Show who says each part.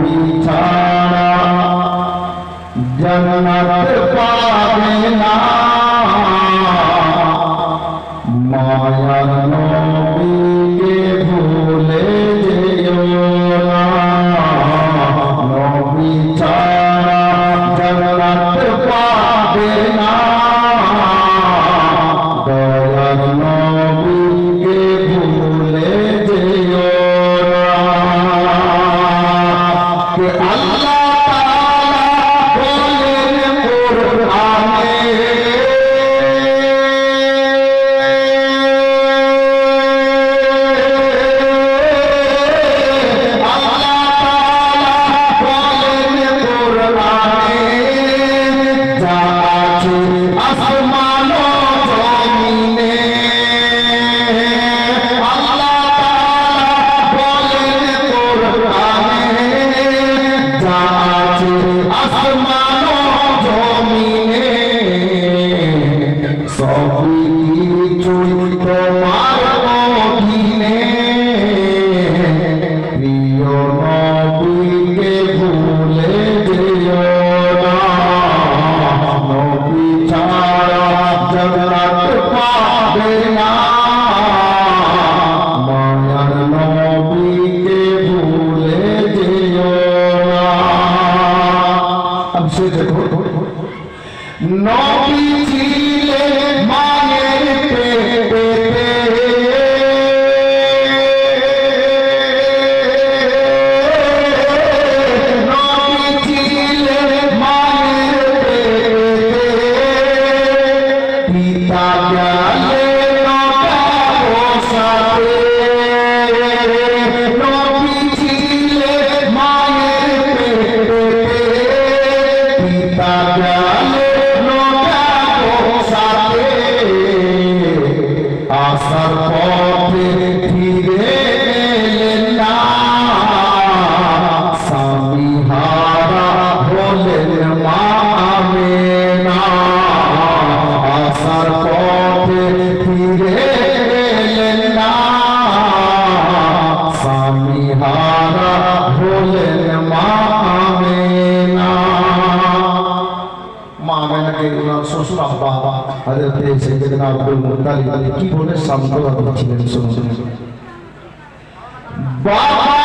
Speaker 1: নবী ছাড়া জান্নাত পাবে না মায়ার নবীকে ভুলে যেও না নবী ছাড়া জান্নাত পাবে না দয়ার নবীকে ভুলে যেও না কে আল্লাহ নবী ছিলেন মায়ের পেটে নবী ছিলেন মায়ের পেটে পিতা গেলেন নবসাতে নবী ছিলেন মায়ের পেটে পিতা আসার পথে ফিরে এলেন না স্বামী হারা হলেন মা আমেনা আসার পথে ফিরে এলেন না স্বামী হারা হলেন মা আমেনা মা আমেনাকে ওনার শ্বশুর আব্বা হযরত সাইয়েদনা আব্দুল মুত্তালিব কি বলে সান্ত্বনা দিচ্ছিলেন শুনুন বাবা